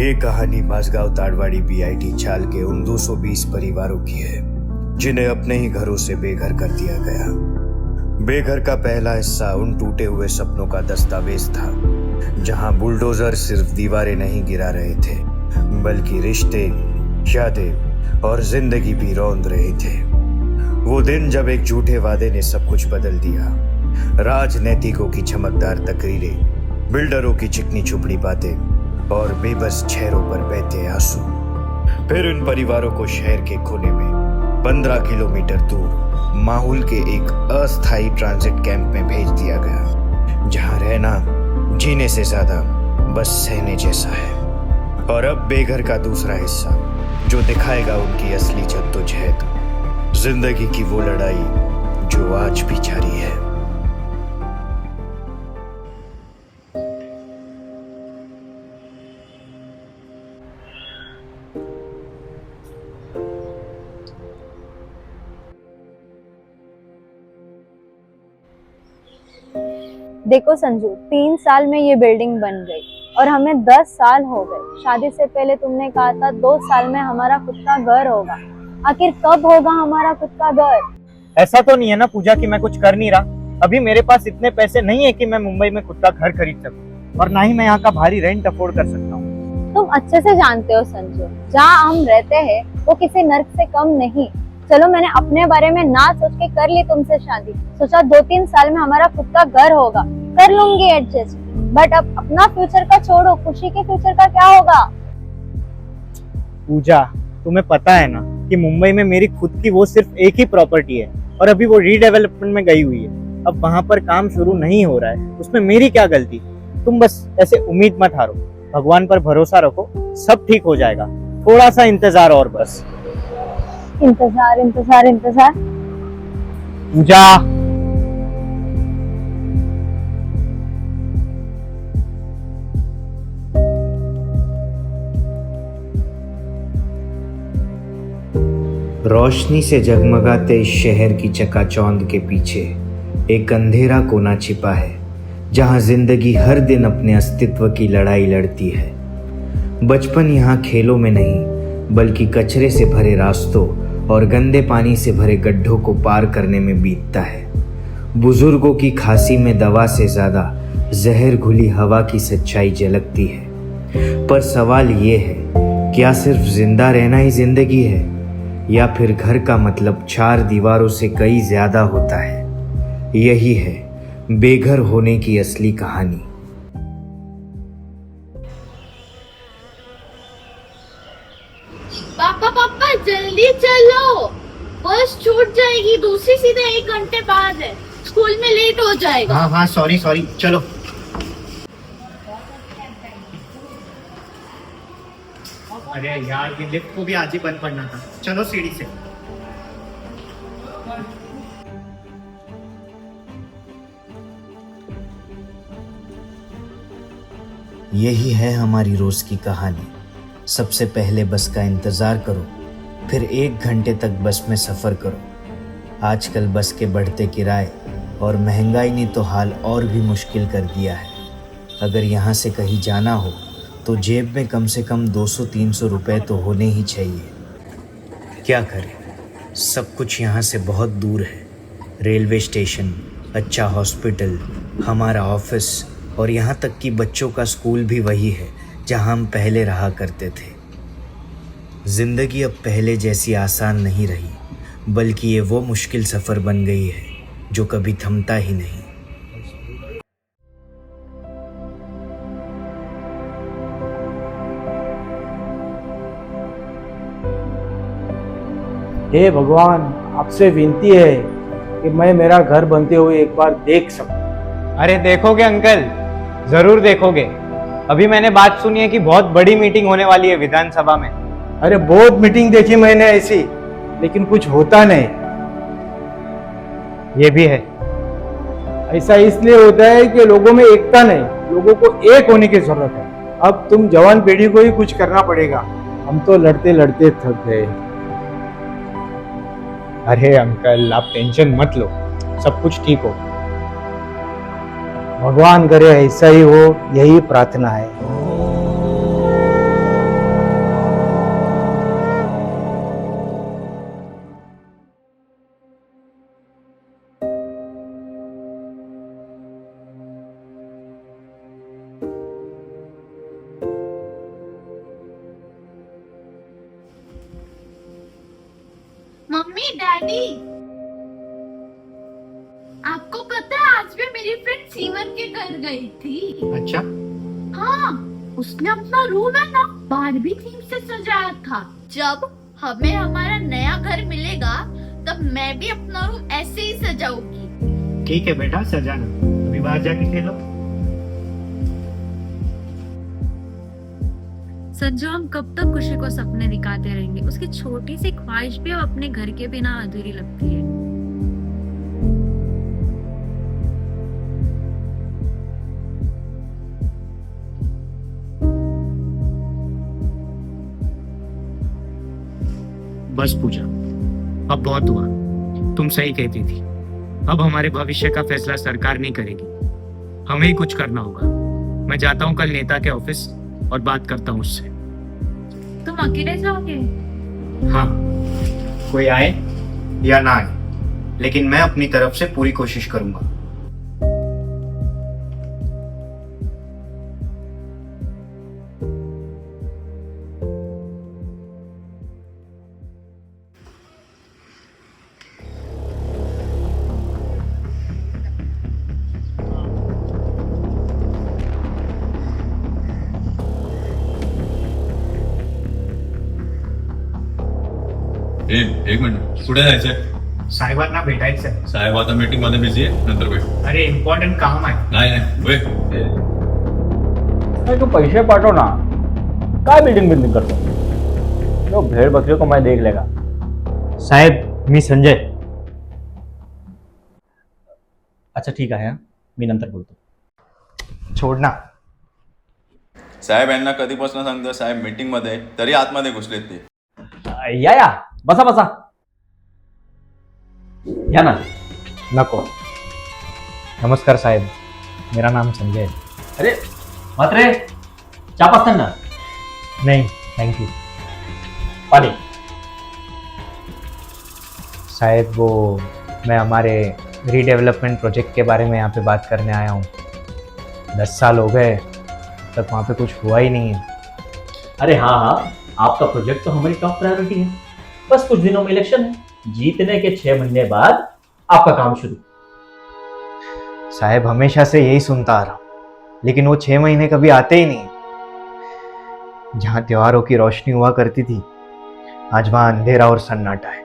ये कहानी माझगांव ताड़वाड़ी बीआईटी चाल के उन 220 परिवारों की है जिन्हें अपने ही घरों से बेघर कर दिया गया। बेघर का पहला हिस्सा उन टूटे हुए सपनों का दस्तावेज था, जहां बुलडोजर सिर्फ दीवारें नहीं गिरा रहे थे बल्कि रिश्ते, यादें और जिंदगी भी रौंद रहे थे। वो दिन जब एक झूठे वादे ने सब कुछ बदल दिया। राजनीतिकों की चमकदार तकरीरें, बिल्डरों की चिकनी चुपड़ी बातें और बेबस चेहरों पर बहते आंसू। फिर इन परिवारों को शहर के कोने में 15 किलोमीटर दूर माहौल के एक अस्थायी ट्रांजिट कैंप में भेज दिया गया, जहां रहना जीने से ज्यादा बस सहने जैसा है। और अब बेघर का दूसरा हिस्सा, जो दिखाएगा उनकी असली जद्दोजहद, जिंदगी की वो लड़ाई जो आज भी जारी है। देखो संजू, 3 साल में ये बिल्डिंग बन गई और हमें 10 साल हो गए। शादी से पहले तुमने कहा था 2 साल में हमारा खुद का घर होगा। आखिर कब होगा हमारा खुद का घर? ऐसा तो नहीं है ना पूजा कि मैं कुछ कर नहीं रहा। अभी मेरे पास इतने पैसे नहीं है कि मैं मुंबई में खुद का घर खरीद सकूं, और ना ही मैं यहाँ का भारी रेंट अफोर्ड कर सकता हूँ। तुम अच्छे से जानते हो संजू, जहाँ हम रहते हैं वो किसी नर्क से कम नहीं। चलो, मैंने अपने बारे में ना सोच के कर ली तुमसे शादी। सोचा 2-3 साल में हमारा खुद का घर होगा, कर लूंगी एडजस्ट। बट अब अपना फ्यूचर का छोड़ो, खुशी के फ्यूचर का क्या होगा? पूजा, तुम्हें पता है ना कि मुंबई में मेरी खुद की वो सिर्फ एक ही प्रॉपर्टी है, और अभी वो रीडेवलपमेंट में गई हुई है। अब वहां पर काम शुरू नहीं हो रहा है, उसमें मेरी क्या गलती? तुम बस ऐसे उम्मीद मत हारो, भगवान पर भरोसा रखो, सब ठीक हो जाएगा। थोड़ा सा इंतजार और बस। इंतजार इंतजार इंतजार। पूजा, रोशनी से जगमगाते इस शहर की चकाचौंध के पीछे एक अंधेरा कोना छिपा है, जहां जिंदगी हर दिन अपने अस्तित्व की लड़ाई लड़ती है। बचपन यहाँ खेलों में नहीं बल्कि कचरे से भरे रास्तों और गंदे पानी से भरे गड्ढों को पार करने में बीतता है। बुजुर्गों की खांसी में दवा से ज्यादा जहर घुली हवा की सच्चाई झलकती है। पर सवाल ये है, क्या सिर्फ जिंदा रहना ही जिंदगी है, या फिर घर का मतलब 4 दीवारों से कई ज्यादा होता है? यही है बेघर होने की असली कहानी। पापा पापा जल्दी चलो, बस छूट जाएगी। दूसरी सीधे 1 घंटे बाद है, स्कूल में लेट हो जाएगा। हाँ सॉरी चलो। अरे यार, ये लिफ्ट को भी आज ही बंद करना था। चलो सीढ़ी से। यही है हमारी रोज की कहानी। सबसे पहले बस का इंतजार करो, फिर 1 घंटे तक बस में सफर करो। आजकल बस के बढ़ते किराए और महंगाई ने तो हाल और भी मुश्किल कर दिया है। अगर यहाँ से कहीं जाना हो तो जेब में कम से कम 200-300 रुपए तो होने ही चाहिए। क्या करें, सब कुछ यहाँ से बहुत दूर है। रेलवे स्टेशन, अच्छा हॉस्पिटल, हमारा ऑफिस और यहाँ तक कि बच्चों का स्कूल भी वही है जहाँ हम पहले रहा करते थे। जिंदगी अब पहले जैसी आसान नहीं रही, बल्कि ये वो मुश्किल सफ़र बन गई है जो कभी थमता ही नहीं। हे भगवान, आपसे विनती है कि मैं मेरा घर बनते हुए एक बार देख सकूं। अरे देखोगे अंकल, जरूर देखोगे। अभी मैंने बात सुनी है कि बहुत बड़ी मीटिंग होने वाली है विधानसभा में। अरे बहुत मीटिंग देखी मैंने ऐसी, लेकिन कुछ होता नहीं। ये भी है। ऐसा इसलिए होता है कि लोगों में एकता नहीं, लोगों को एक होने की जरूरत है। अब तुम जवान पीढ़ी को ही कुछ करना पड़ेगा। हम तो लड़ते लड़ते थक गए। अरे अंकल, आप टेंशन मत लो, सब कुछ ठीक हो। भगवान करे ऐसा ही हो, यही प्रार्थना है। मम्मी डैडी, आपको पता है आज भी मेरी फ्रेंड सीवन के घर गई थी। अच्छा, हाँ, उसने अपना रूम है ना बारबी थीम से सजाया था। जब हमें हमारा नया घर मिलेगा तब मैं भी अपना रूम ऐसे ही सजाऊंगी। ठीक है बेटा, सजाना। अभी बाहर जाके खेलो। संजू, हम कब तक खुशी को सपने दिखाते रहेंगे? उसकी छोटी सी ख्वाहिश भी अब अपने घर के बिना अधूरी लगती है। बस पूजा, अब बहुत हुआ। तुम सही कहती थी। अब हमारे भविष्य का फैसला सरकार नहीं करेगी, हमें ही कुछ करना होगा। मैं जाता हूँ कल नेता के ऑफिस और बात करता हूँ उससे। तुम अकेले जाओगे? हाँ, कोई आए या ना आए, लेकिन मैं अपनी तरफ से पूरी कोशिश करूंगा। एक मिनिट, कुठे जायचंय? साहेबांना भेटायचं. साहेब आता मीटिंग मध्ये बिझी आहे, नंतर भेट. अरे इम्पॉर्टंट काम आहे. नाही वे. तू पैसे पाठव ना, काय बिल्डिंग करतो? तो भेड़ बकरी को मैं देख लेगा. साहेब, मी संजय. अच्छा ठीक आहे, मी नंतर बोलतो. छोड ना. साहेब यांना कधीपासून सांगतो साहेब मीटिंग मध्ये, तरी आतमध्ये घुसलेत ते. या बसा बसा या ना. नको. नमस्कार साहेब, मेरा नाम संजय है. अरे मात्रे, चहा पाचताना ना. नहीं, थैंक यू. पानी. साहेब, वो मैं हमारे रीडेवलपमेंट प्रोजेक्ट के बारे में यहाँ पे बात करने आया हूँ. 10 साल हो गए, तक वहाँ पे कुछ हुआ ही नहीं है. अरे हाँ हाँ, आपका प्रोजेक्ट तो हमारी टॉप प्रायोरिटी है. बस कुछ दिनों में इलेक्शन है, जीतने के 6 महीने बाद आपका काम शुरू. साहेब, हमेशा से यही सुनता आ रहा हूँ, लेकिन वो 6 महीने कभी आते ही नहीं. जहाँ त्योहारों की रोशनी हुआ करती थी, आज वहाँ अंधेरा और सन्नाटा है.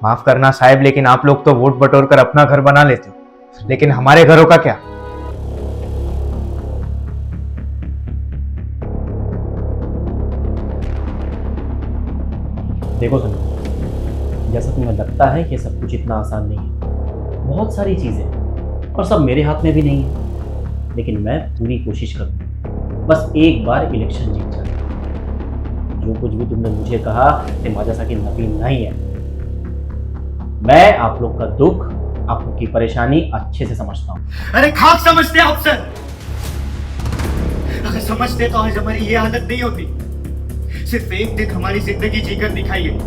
माफ करना साहेब, लेकिन आप लोग तो वोट बटोर कर अपना घर बना लेते हो, लेकिन हमारे घरों का क्या? देखो संजय, जैसा तुम्हें लगता है कि सब कुछ इतना आसान नहीं है. बहुत सारी चीजें और सब मेरे हाथ में भी नहीं है, लेकिन मैं पूरी कोशिश करूंगा. बस एक बार इलेक्शन जीत जाए. जो कुछ भी तुमने मुझे कहा ते माझ्यासाठी नवीन नहीं है. मैं आप लोग का दुख, आप लोग की परेशानी अच्छे से समझता हूँ. अरे खाक समझते आप सर. अगर समझते तो आज हमारी ये हालत नहीं होती. सिर्फ एक दिन हमारी जिंदगी जीकर दिखाइए,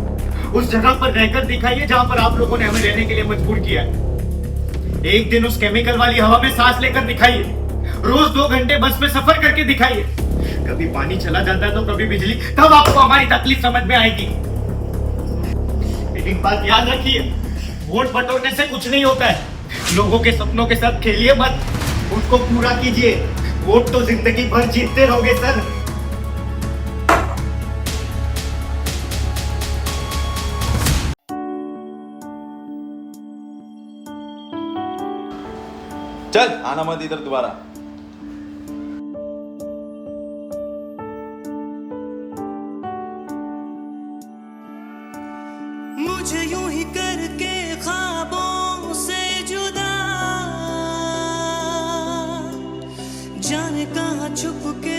उस जगह पर रहकर दिखाइए जहां पर आप लोगों ने हमें रहने के लिए मजबूर किया है. एक दिन उस केमिकल वाली हवा में सांस लेकर दिखाइए. रोज 2 घंटे बस में सफर करके दिखाइए. कभी पानी चला जाता है तो कभी बिजली, तब आपको हमारी तकलीफ समझ में आएगी. लेकिन बात याद रखिए, वोट बटोरने से कुछ नहीं होता है. लोगों के सपनों के साथ खेलिए मत, उनको पूरा कीजिए. वोट तो जिंदगी भर जीतते रहोगे सर. चल आना मत इधर दोबारा. मुझे यूं ही करके ख्वाबों से जुदा, जाने कहाँ छुप के